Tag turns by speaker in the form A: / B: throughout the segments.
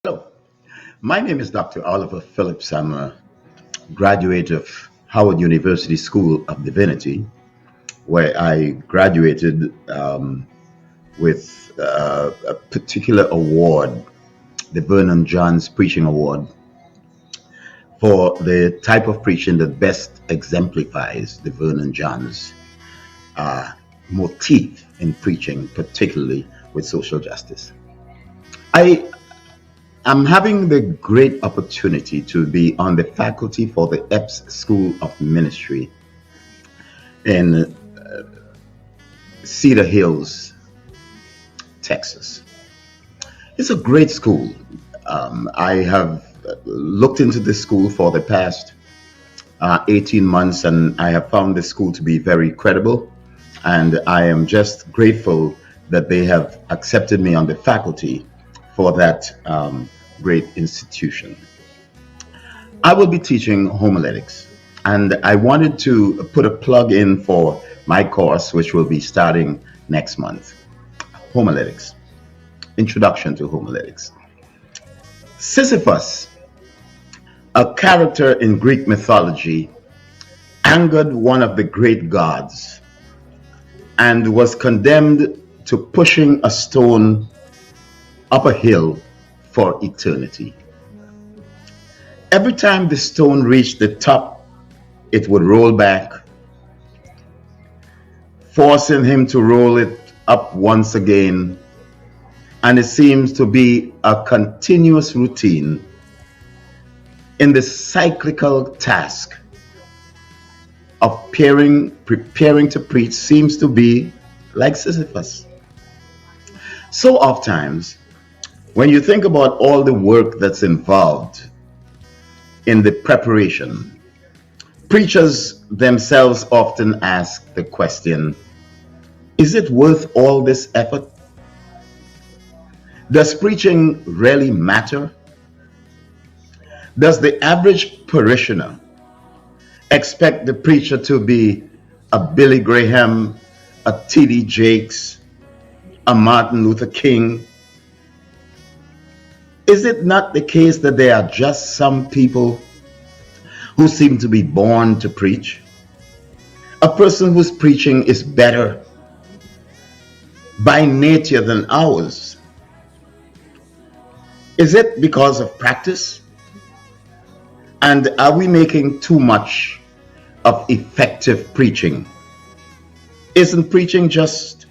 A: Hello, my name is Dr. Oliver Phillips. I'm a graduate of Howard University School of Divinity, where I graduated with a particular award, the Vernon Johns Preaching Award, for the type of preaching that best exemplifies the Vernon Johns uh, motif in preaching, particularly with social justice. I I'm having the great opportunity to be on the faculty for the Epps School of Ministry in Cedar Hills, Texas. It's a great school. I have looked into this school for the past 18 months, and I have found this school to be very credible. And I am just grateful that they have accepted me on the faculty for that great institution. I will be teaching homiletics, and I wanted to put a plug in for my course, which will be starting next month. Homiletics, Introduction to Homiletics. Sisyphus, a character in Greek mythology, angered one of the great gods and was condemned to pushing a stone up a hill for eternity. Every time the stone reached the top, it would roll back, forcing him to roll it up once again. And it seems to be a continuous routine in the cyclical task of preparing to preach seems to be like Sisyphus. So oftentimes, when you think about all the work that's involved in the preparation, preachers themselves often ask the question, is it worth all this effort? Does preaching really matter? Does the average parishioner expect the preacher to be a Billy Graham, a T.D. Jakes, a Martin Luther King? Is it not the case that there are just some people who seem to be born to preach? A person whose preaching is better by nature than ours. Is it because of practice? And are we making too much of effective preaching? Isn't preaching just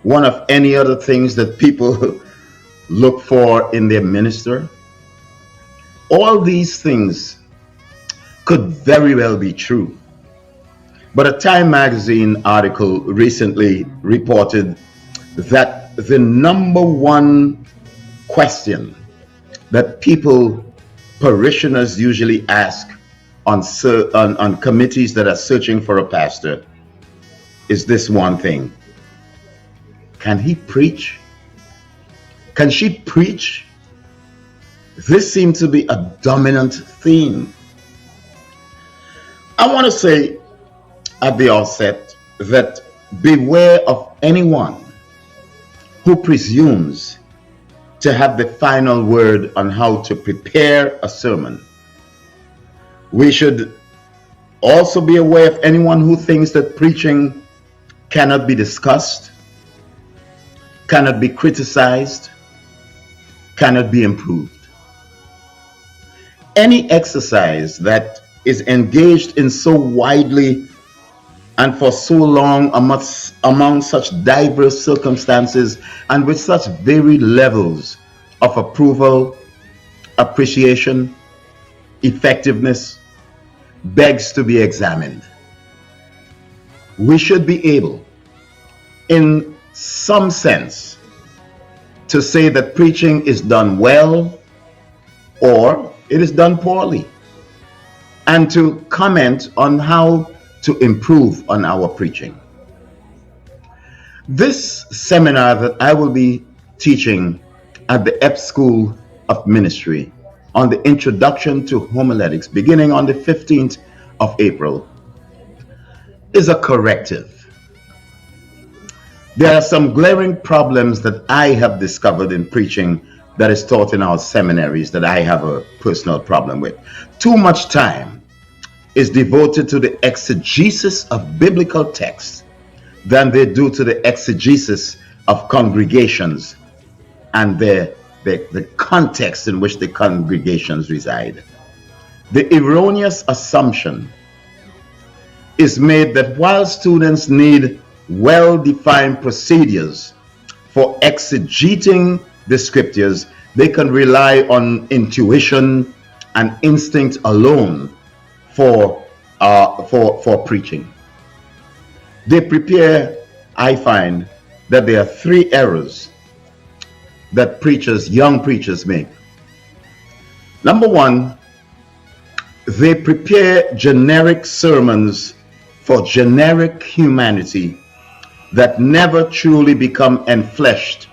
A: one of any other things that people look for in their minister? All these things could very well be true. But a Time magazine article recently reported that the number one question that parishioners usually ask on committees that are searching for a pastor is this one thing: can he preach? Can she preach? This seems to be a dominant theme. I want to say at the outset that beware of anyone who presumes to have the final word on how to prepare a sermon. We should also be aware of anyone who thinks that preaching cannot be discussed, cannot be criticized, cannot be improved. Any exercise that is engaged in so widely and for so long among such diverse circumstances and with such varied levels of approval, appreciation, effectiveness, begs to be examined. We should be able, in some sense, to say that preaching is done well or it is done poorly, and to comment on how to improve on our preaching. This seminar that I will be teaching at the Epps School of Ministry on the Introduction to Homiletics, beginning on the 15th of April, is a corrective. There are some glaring problems that I have discovered in preaching that is taught in our seminaries that I have a personal problem with. Too much time is devoted to the exegesis of biblical texts than they do to the exegesis of congregations and the context in which the congregations reside. The erroneous assumption is made that while students need well-defined procedures for exegeting the scriptures, they can rely on intuition and instinct alone for preaching. They prepare, I find, that there are three errors that young preachers make. Number one, they prepare generic sermons for generic humanity that never truly become enfleshed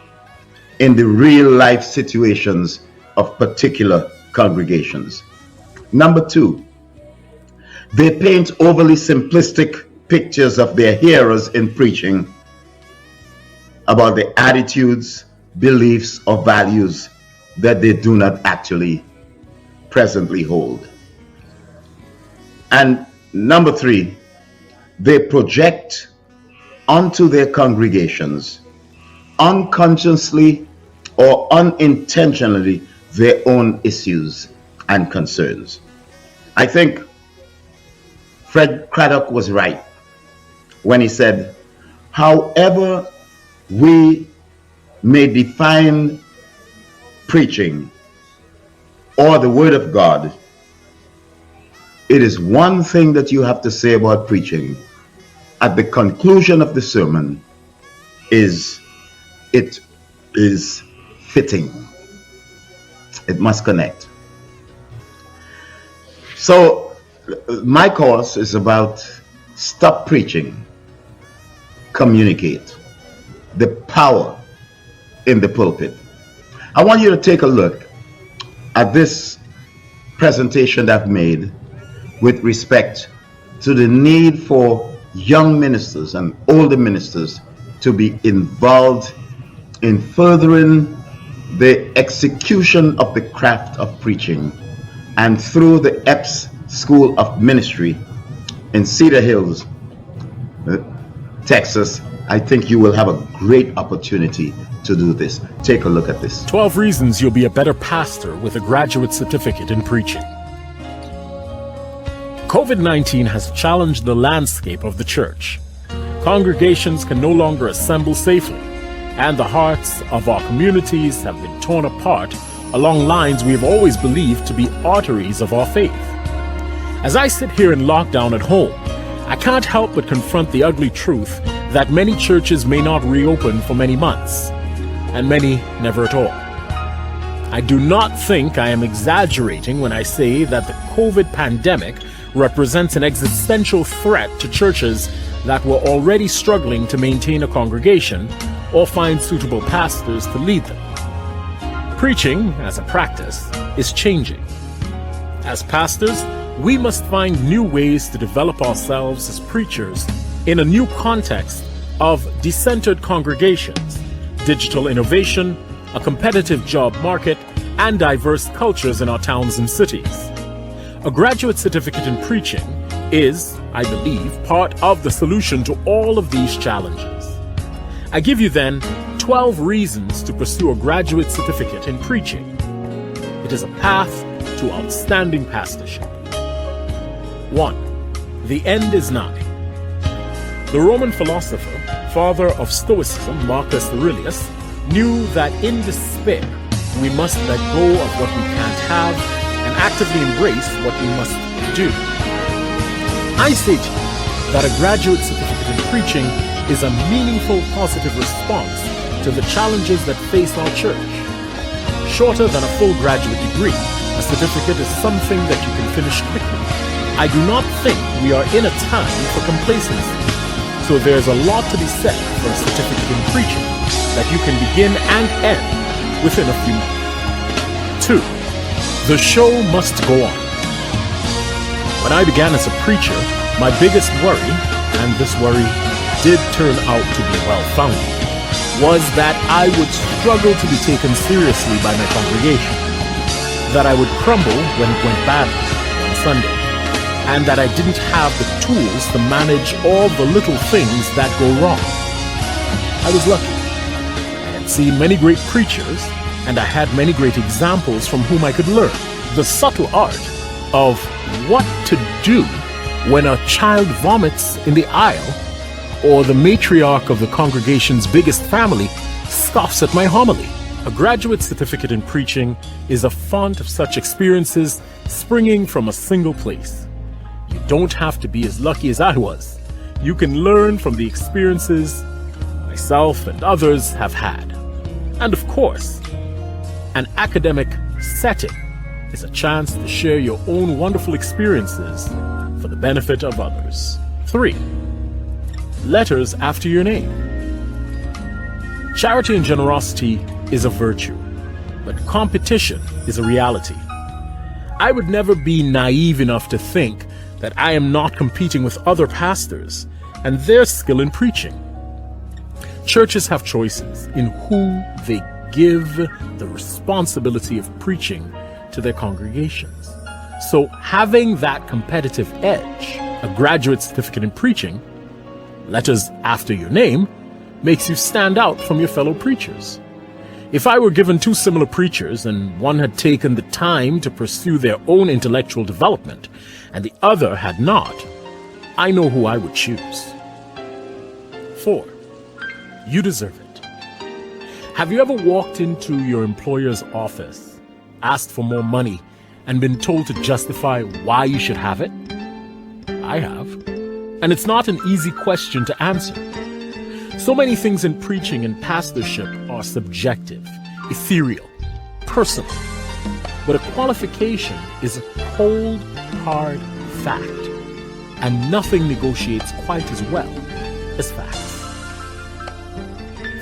A: in the real life situations of particular congregations. Number two, they paint overly simplistic pictures of their hearers in preaching about the attitudes, beliefs, or values that they do not actually presently hold. And number three, they project onto their congregations, unconsciously or unintentionally, their own issues and concerns. I think Fred Craddock was right when he said, however we may define preaching or the Word of God, it is one thing that you have to say about preaching at the conclusion of the sermon is it is fitting. It must connect. So my course is about stop preaching, communicate, the power in the pulpit. I want you to take a look at this presentation that I've made with respect to the need for young ministers and older ministers to be involved in furthering the execution of the craft of preaching. And through the Epps School of Ministry in Cedar Hills, Texas, I think you will have a great opportunity to do this. Take a look at this.
B: 12 reasons you'll be a better pastor with a graduate certificate in preaching. COVID-19 has challenged the landscape of the church. Congregations can no longer assemble safely, and the hearts of our communities have been torn apart along lines we have always believed to be arteries of our faith. As I sit here in lockdown at home, I can't help but confront the ugly truth that many churches may not reopen for many months, and many never at all. I do not think I am exaggerating when I say that the COVID pandemic represents an existential threat to churches that were already struggling to maintain a congregation or find suitable pastors to lead them. Preaching, as a practice, is changing. As pastors, we must find new ways to develop ourselves as preachers in a new context of decentered congregations, digital innovation, a competitive job market, and diverse cultures in our towns and cities. A graduate certificate in preaching is, I believe, part of the solution to all of these challenges. I give you then 12 reasons to pursue a graduate certificate in preaching. It is a path to outstanding pastorship. 1. The end is nigh. The Roman philosopher, father of Stoicism, Marcus Aurelius, knew that in despair we must let go of what we can't have and actively embrace what we must do. I say to you that a graduate certificate in preaching is a meaningful positive response to the challenges that face our church. Shorter than a full graduate degree, a certificate is something that you can finish quickly. I do not think we are in a time for complacency, so there's a lot to be said for a certificate in preaching that you can begin and end within a few months. 2. The show must go on. When I began as a preacher, my biggest worry, and this worry did turn out to be well-founded, was that I would struggle to be taken seriously by my congregation, that I would crumble when it went badly on Sunday, and that I didn't have the tools to manage all the little things that go wrong. I was lucky. I had seen many great preachers, and I had many great examples from whom I could learn the subtle art of what to do when a child vomits in the aisle, or the matriarch of the congregation's biggest family scoffs at my homily. A graduate certificate in preaching is a font of such experiences springing from a single place. You don't have to be as lucky as I was. You can learn from the experiences myself and others have had. And of course, an academic setting is a chance to share your own wonderful experiences for the benefit of others. 3. Letters after your name. Charity and generosity is a virtue, but competition is a reality. I would never be naive enough to think that I am not competing with other pastors and their skill in preaching. Churches have choices in who they give the responsibility of preaching to their congregations. So having that competitive edge, a graduate certificate in preaching, letters after your name, makes you stand out from your fellow preachers. If I were given two similar preachers and one had taken the time to pursue their own intellectual development and the other had not, I know who I would choose. 4. You deserve it. Have you ever walked into your employer's office, asked for more money, and been told to justify why you should have it? I have. And it's not an easy question to answer. So many things in preaching and pastorship are subjective, ethereal, personal. But a qualification is a cold, hard fact. And nothing negotiates quite as well as facts.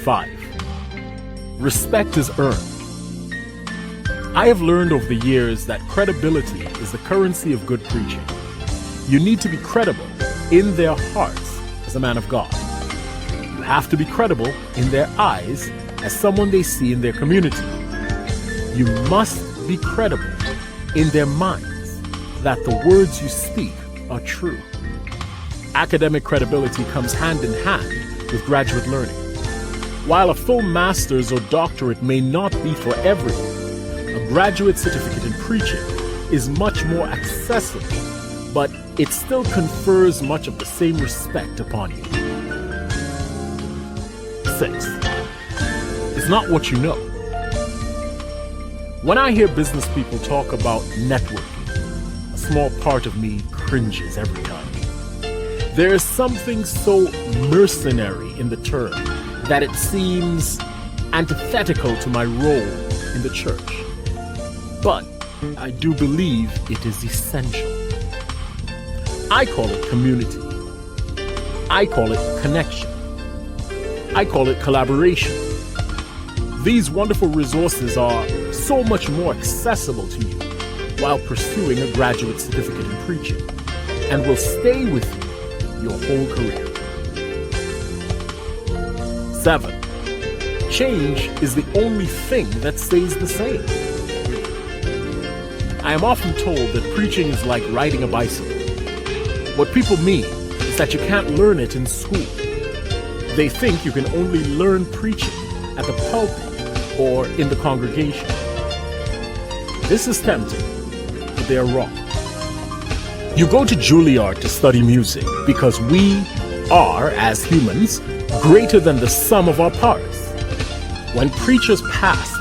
B: 5. Respect is earned. I have learned over the years that credibility is the currency of good preaching. You need to be credible in their hearts as a man of God. You have to be credible in their eyes as someone they see in their community. You must be credible in their minds that the words you speak are true. Academic credibility comes hand in hand with graduate learning. While a full master's or doctorate may not be for everyone, a graduate certificate in preaching is much more accessible, but it still confers much of the same respect upon you. 6. It's not what you know. When I hear business people talk about networking, a small part of me cringes every time. There is something so mercenary in the term that it seems antithetical to my role in the church. But I do believe it is essential. I call it community. I call it connection. I call it collaboration. These wonderful resources are so much more accessible to you while pursuing a graduate certificate in preaching and will stay with you your whole career. 7. Change is the only thing that stays the same. I am often told that preaching is like riding a bicycle. What people mean is that you can't learn it in school. They think you can only learn preaching at the pulpit or in the congregation. This is tempting, but they are wrong. You go to Juilliard to study music because we are, as humans, greater than the sum of our parts. When preachers past,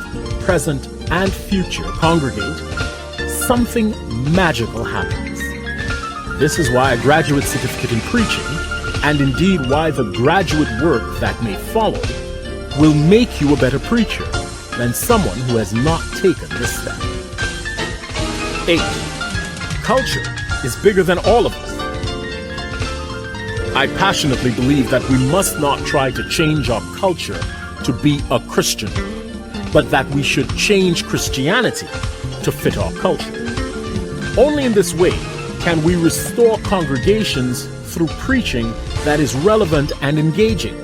B: present, and future congregate, something magical happens. This is why a graduate certificate in preaching, and indeed why the graduate work that may follow, will make you a better preacher than someone who has not taken this step. 8. Culture is bigger than all of us. I passionately believe that we must not try to change our culture to be a Christian, but that we should change Christianity to fit our culture. Only in this way can we restore congregations through preaching that is relevant and engaging,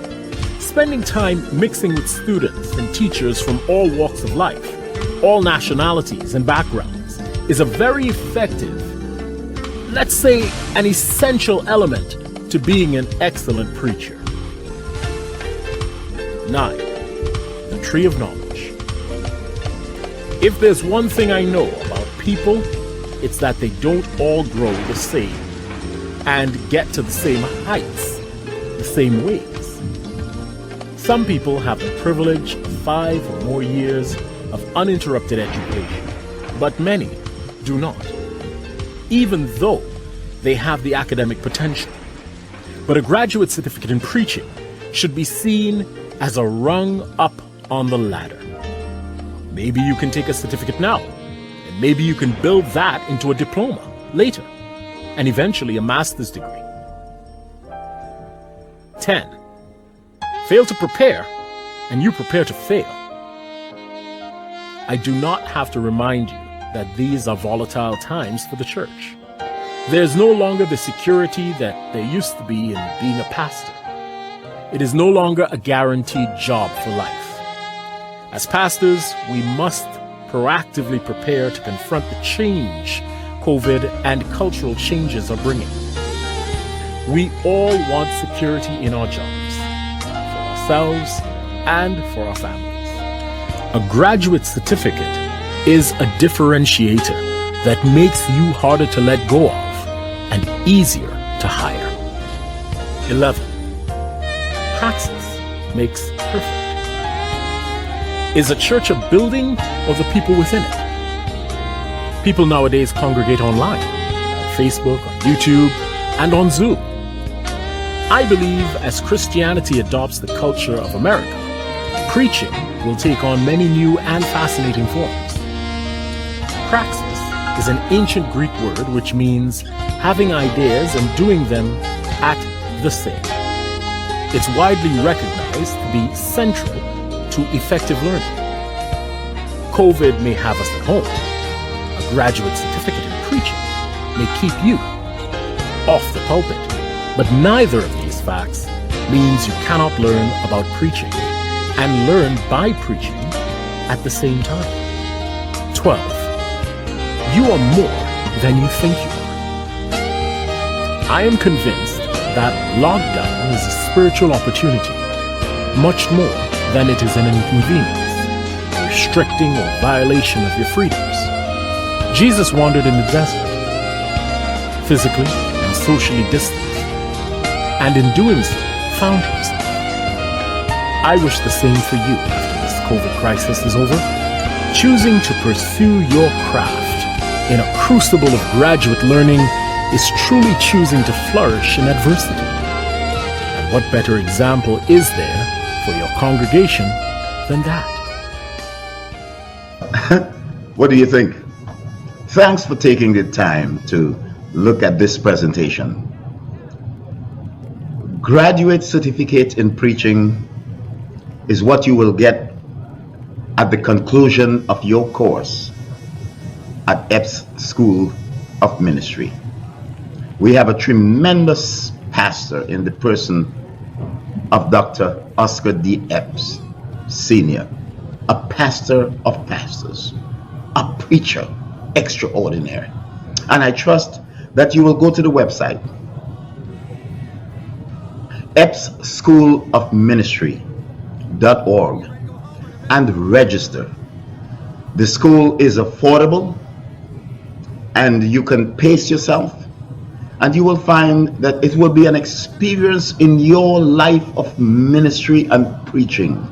B: spending time mixing with students and teachers from all walks of life, all nationalities and backgrounds, is a very effective, let's say an essential element to being an excellent preacher. 9. The tree of knowledge. If there's one thing I know about people, it's that they don't all grow the same and get to the same heights the same ways. Some people have the privilege of 5 or more years of uninterrupted education, but many do not, even though they have the academic potential. But a graduate certificate in preaching should be seen as a rung up on the ladder. Maybe you can take a certificate now, and maybe you can build that into a diploma later, and eventually a master's degree. 10. Fail to prepare, and you prepare to fail. I do not have to remind you that these are volatile times for the church. There's no longer the security that there used to be in being a pastor. It is no longer a guaranteed job for life. As pastors, we must proactively prepare to confront the change COVID and cultural changes are bringing. We all want security in our jobs, for ourselves and for our families. A graduate certificate is a differentiator that makes you harder to let go of and easier to hire. 11. Praxis makes perfect. Is a church a building or the people within it? People nowadays congregate online, on Facebook, on YouTube, and on Zoom. I believe as Christianity adopts the culture of America, preaching will take on many new and fascinating forms. Praxis is an ancient Greek word which means having ideas and doing them at the same. It's widely recognized to be central to effective learning. COVID may have us at home. A graduate certificate in preaching may keep you off the pulpit. But neither of these facts means you cannot learn about preaching and learn by preaching at the same time. 12. You are more than you think you are. I am convinced that lockdown is a spiritual opportunity, much more than it is an inconvenience, restricting or violation of your freedoms. Jesus wandered in the desert, physically and socially distant, and in doing so, found himself. I wish the same for you after this COVID crisis is over. Choosing to pursue your craft in a crucible of graduate learning is truly choosing to flourish in adversity. And what better example is there for your congregation than that?
A: What do you think? Thanks for taking the time to look at this presentation. Graduate certificate in preaching is what you will get at the conclusion of your course at Epps School of Ministry. We have a tremendous pastor in the person of Dr. Oscar D. Epps, Sr., a pastor of pastors, a preacher extraordinary. And I trust that you will go to the website, Epps School of Ministry.org, and register. The school is affordable, and you can pace yourself, and you will find that it will be an experience in your life of ministry and preaching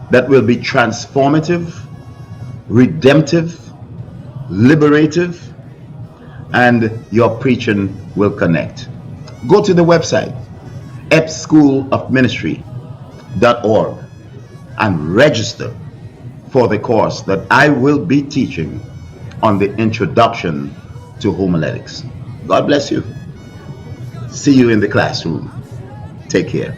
A: that will be transformative, redemptive, liberative, and your preaching will connect. Go to the website, Epps School of Ministry.org, and register for the course that I will be teaching on the introduction to homiletics. God bless you. See you in the classroom. Take care.